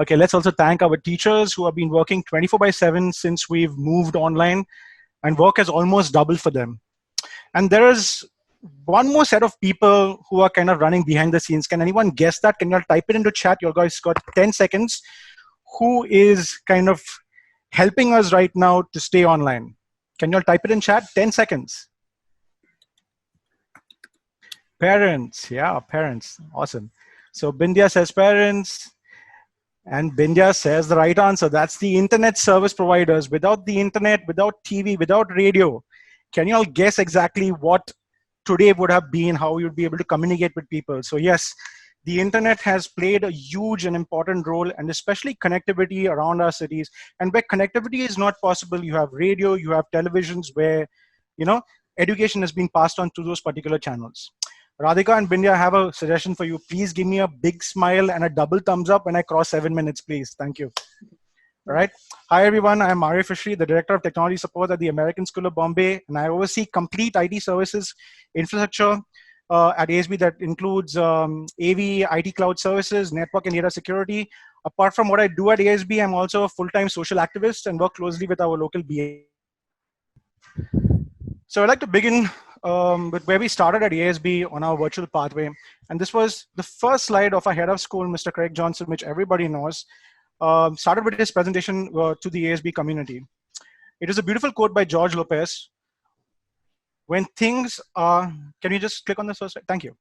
Okay, let's also thank our teachers who have been working 24/7 since we've moved online, and work has almost doubled for them. And there is one more set of people who are kind of running behind the scenes. Can anyone guess that? Can you all type it into chat? You guys got 10 seconds. Who is kind of helping us right now to stay online? Can you all type it in chat? 10 seconds. Parents, yeah, parents, awesome. So Bindya says parents, and Bindya says the right answer. That's the internet service providers. Without the internet, without TV, without radio, can you all guess exactly what today would have been, how you'd be able to communicate with people? So yes, the internet has played a huge and important role, and especially connectivity around our cities. And where connectivity is not possible, you have radio, you have televisions where, you know, education is being passed on through those particular channels. Radhika and Bindya, I have a suggestion for you. Please give me a big smile and a double thumbs up when I cross 7 minutes, please. Thank you. All right. Hi, everyone. I'm Arif Fishri, the Director of Technology Support at the American School of Bombay, and I oversee complete IT services infrastructure at ASB that includes AV, IT cloud services, network and data security. Apart from what I do at ASB, I'm also a full-time social activist and work closely with our local BA. So I'd like to begin with where we started at ASB on our virtual pathway. And this was the first slide of our head of school, Mr. Craig Johnson, which everybody knows. Started with his presentation to the ASB community. It is a beautiful quote by George Lopez. When things are, can you just click on this first slide? Thank you.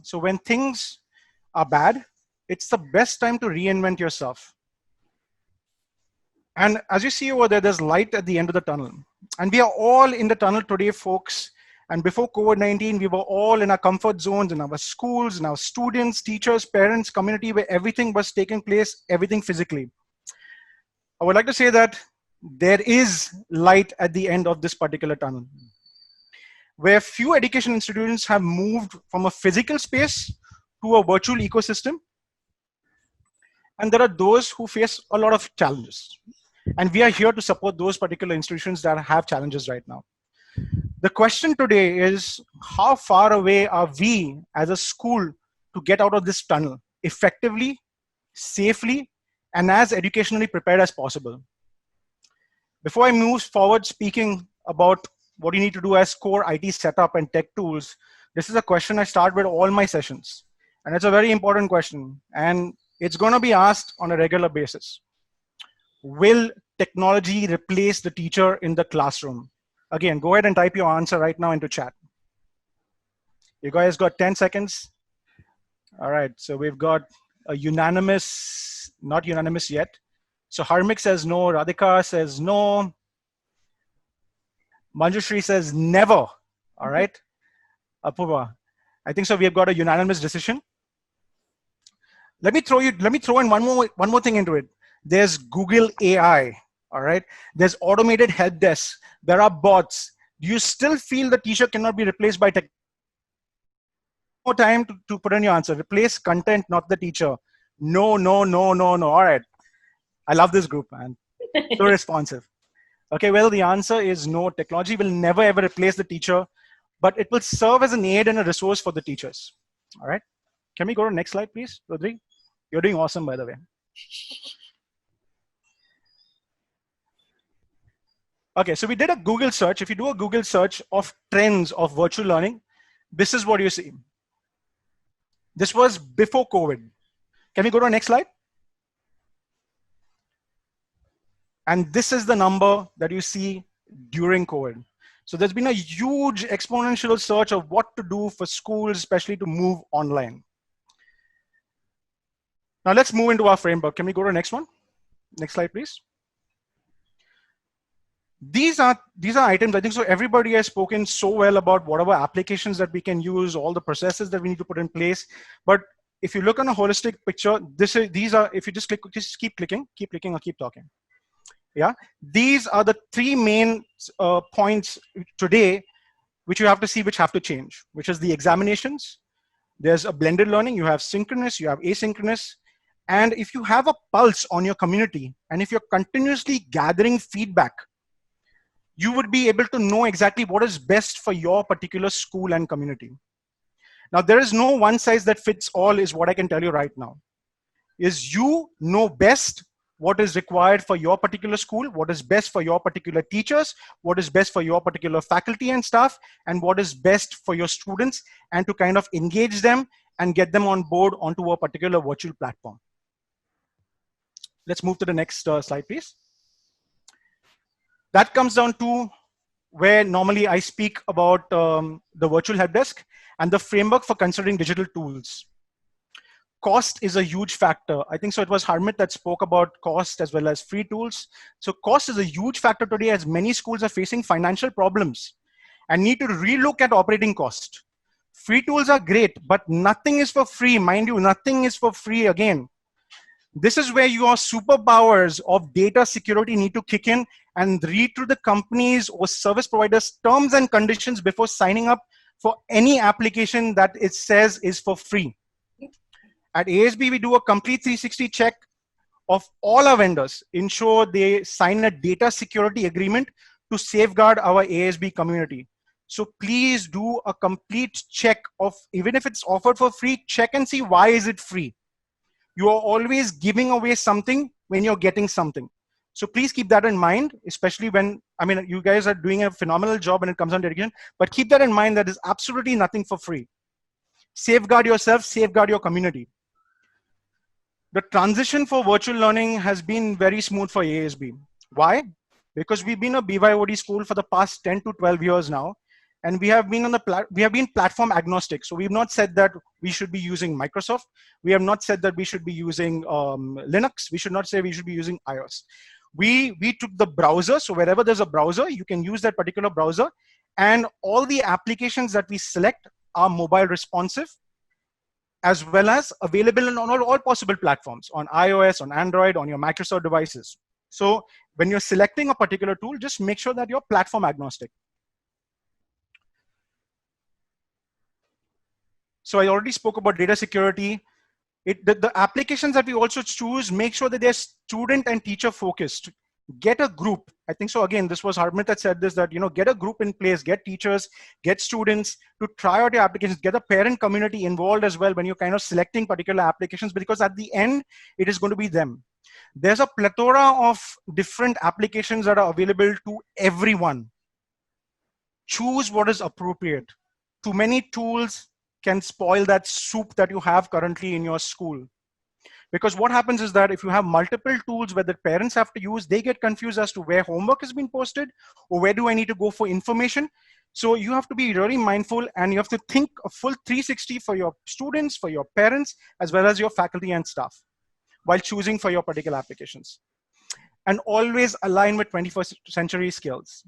So when things are bad, it's the best time to reinvent yourself. And as you see over there, there's light at the end of the tunnel. And we are all in the tunnel today, folks. And before COVID-19, we were all in our comfort zones, in our schools, in our students, teachers, parents, community, where everything was taking place, everything physically. I would like to say that there is light at the end of this particular tunnel, where few education institutions have moved from a physical space to a virtual ecosystem. And there are those who face a lot of challenges. And we are here to support those particular institutions that have challenges right now. The question today is, how far away are we as a school to get out of this tunnel effectively, safely, and as educationally prepared as possible? Before I move forward speaking about what you need to do as core IT setup and tech tools, this is a question I start with all my sessions. And it's a very important question. And it's going to be asked on a regular basis. Will technology replace the teacher in the classroom? Again, go ahead and type your answer right now into chat. You guys got 10 seconds. All right, so we've got a unanimous, not unanimous yet. So Harmik says no, Radhika says no. Manjushri says never, all right? Apurva, I think so we have got a unanimous decision. Let me throw in one more thing into it. There's Google AI, all right? There's automated help desks. There are bots. Do you still feel the teacher cannot be replaced by tech? More time to put in your answer. Replace content, not the teacher. No, no, no, no, no. All right. I love this group, man. So responsive. Okay, well, the answer is no. Technology will never, ever replace the teacher, but it will serve as an aid and a resource for the teachers. All right. Can we go to the next slide, please, Rodri? You're doing awesome, by the way. Okay, so we did a Google search. If you do a Google search of trends of virtual learning, this is what you see. This was before COVID. Can we go to the next slide? And this is the number that you see during COVID. So there's been a huge exponential search of what to do for schools, especially to move online. Now let's move into our framework. Can we go to the next one? Next slide, please. These are items, I think so everybody has spoken so well about whatever applications that we can use, all the processes that we need to put in place. But if you look on a holistic picture, these are, if you just keep clicking or keep talking. Yeah, these are the three main points today, which you have to see, which have to change, which is the examinations. There's a blended learning, you have synchronous, you have asynchronous. And if you have a pulse on your community, and if you're continuously gathering feedback, you would be able to know exactly what is best for your particular school and community. Now, there is no one size that fits all is what I can tell you right now. is you know best what is required for your particular school, what is best for your particular teachers, what is best for your particular faculty and staff, and what is best for your students, and to kind of engage them and get them on board onto a particular virtual platform. Let's move to the next slide, please. That comes down to where normally I speak about the virtual help desk and the framework for considering digital tools. Cost is a huge factor. I think so it was Harmit that spoke about cost as well as free tools. So cost is a huge factor today, as many schools are facing financial problems and need to relook at operating cost. Free tools are great, but nothing is for free. Mind you, nothing is for free again. This is where your superpowers of data security need to kick in, and read through the companies or service providers' terms and conditions before signing up for any application that it says is for free. At ASB, we do a complete 360 check of all our vendors, ensure they sign a data security agreement to safeguard our ASB community. So please do a complete check of, even if it's offered for free, check and see why is it free. You are always giving away something when you're getting something. So please keep that in mind, especially when, I mean, you guys are doing a phenomenal job when it comes on dedication, but keep that in mind that there's absolutely nothing for free. Safeguard yourself, safeguard your community. The transition for virtual learning has been very smooth for ASB. Why? Because we've been a BYOD school for the past 10 to 12 years now. And we have been on the platform agnostic. So we've not said that we should be using Microsoft. We have not said that we should be using Linux. We should not say we should be using iOS. We took the browser. So wherever there's a browser, you can use that particular browser. And all the applications that we select are mobile responsive, as well as available on all possible platforms, on iOS, on Android, on your Microsoft devices. So when you're selecting a particular tool, just make sure that you're platform agnostic. So I already spoke about data security. The applications that we also choose, make sure that they're student and teacher focused. Get a group. I think so. Again, this was Harmit that said this, that, you know, get a group in place, get teachers, get students to try out your applications, get a parent community involved as well when you're kind of selecting particular applications, because at the end, it is going to be them. There's a plethora of different applications that are available to everyone. Choose what is appropriate. Too many tools can spoil that soup that you have currently in your school. Because what happens is that if you have multiple tools where the parents have to use, they get confused as to where homework has been posted or where do I need to go for information. So you have to be really mindful, and you have to think a full 360 for your students, for your parents, as well as your faculty and staff while choosing for your particular applications. And always align with 21st century skills.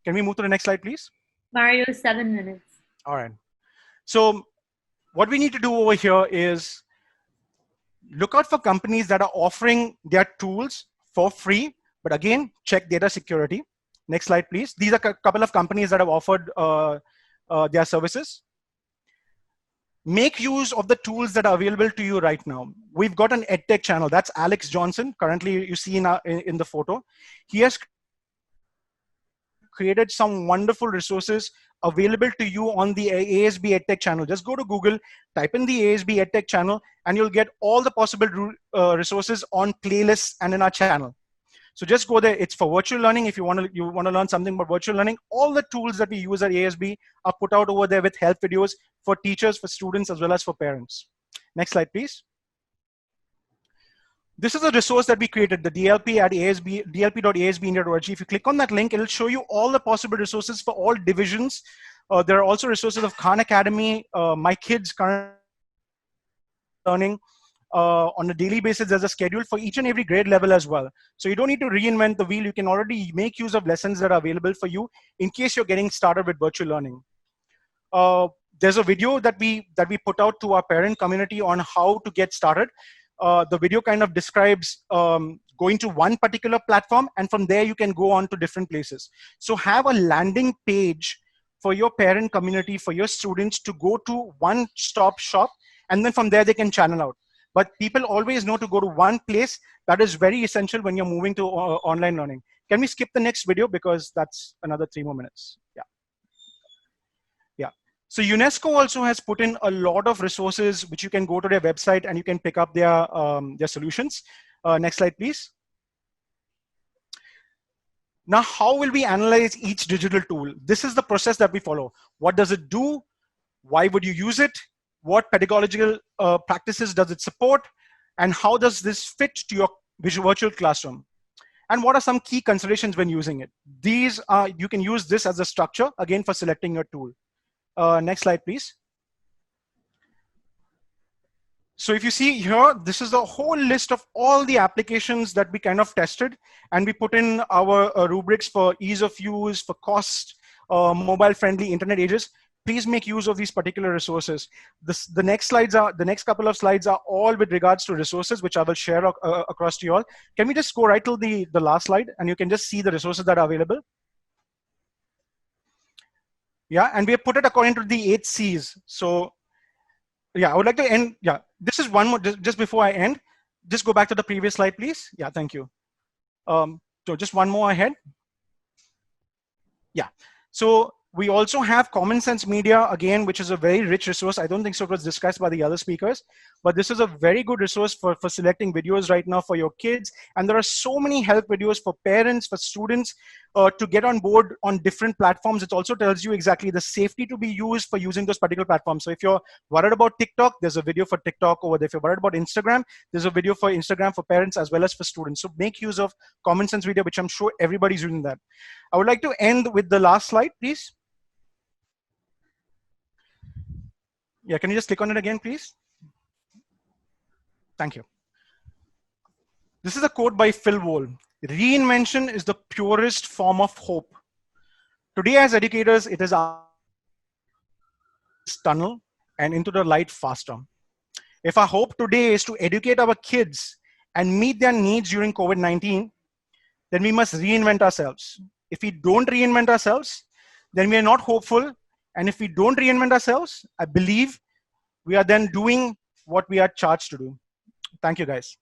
Can we move to the next slide, please? Mario, 7 minutes. All right. So what we need to do over here is look out for companies that are offering their tools for free, but again, check data security. Next slide, please. These are a couple of companies that have offered their services. Make use of the tools that are available to you right now. We've got an EdTech channel. That's Alex Johnson. Currently, you see in the photo. He has created some wonderful resources available to you on the ASB EdTech channel. Just go to Google, type in the ASB EdTech channel, and you'll get all the possible resources on playlists and in our channel. So just go there. It's for virtual learning. If you want to learn something about virtual learning, all the tools that we use at ASB are put out over there with help videos for teachers, for students, as well as for parents. Next slide, please. This is a resource that we created, the DLP at ASB, dlp.asbindia.org. If you click on that link, it'll show you all the possible resources for all divisions. There are also resources of Khan Academy, My Kids Current Learning. On a daily basis, there's a schedule for each and every grade level as well. So you don't need to reinvent the wheel. You can already make use of lessons that are available for you in case you're getting started with virtual learning. There's a video that we put out to our parent community on how to get started. The video kind of describes going to one particular platform, and from there you can go on to different places. So have a landing page for your parent community, for your students to go to one-stop shop, and then from there they can channel out. But people always know to go to one place. That is very essential when you're moving to online learning. Can we skip the next video, because that's another 3 more minutes? Yeah. So UNESCO also has put in a lot of resources which you can go to their website and you can pick up their solutions. Next slide, please. Now, how will we analyze each digital tool? This is the process that we follow. What does it do? Why would you use it? What pedagogical practices does it support? And how does this fit to your virtual classroom? And what are some key considerations when using it? These are, you can use this as a structure, again, for selecting your tool. Next slide, please. So if you see here, this is the whole list of all the applications that we kind of tested, and we put in our rubrics for ease of use, for cost, mobile friendly, internet ages. Please make use of these particular resources. The next couple of slides are all with regards to resources, which I will share across to you all. Can we just go right till the last slide, and you can just see the resources that are available? Yeah, and we have put it according to the 8 C's. So yeah, I would like to end. Yeah, this is one more, just before I end, just go back to the previous slide, please. Yeah, thank you. So just one more ahead. Yeah, so we also have Common Sense Media, again, which is a very rich resource. I don't think so it was discussed by the other speakers, but this is a very good resource for selecting videos right now for your kids. And there are so many help videos for parents, for students to get on board on different platforms. It also tells you exactly the safety to be used for using those particular platforms. So if you're worried about TikTok, there's a video for TikTok over there. If you're worried about Instagram, there's a video for Instagram for parents as well as for students. So make use of Common Sense Media, which I'm sure everybody's using that. I would like to end with the last slide, please. Yeah, can you just click on it again, please? Thank you. This is a quote by Phil Wall. Reinvention is the purest form of hope. Today, as educators, it is our tunnel and into the light faster. If our hope today is to educate our kids and meet their needs during COVID-19, then we must reinvent ourselves. If we don't reinvent ourselves, then we are not hopeful. And if we don't reinvent ourselves, I believe we are then doing what we are charged to do. Thank you, guys.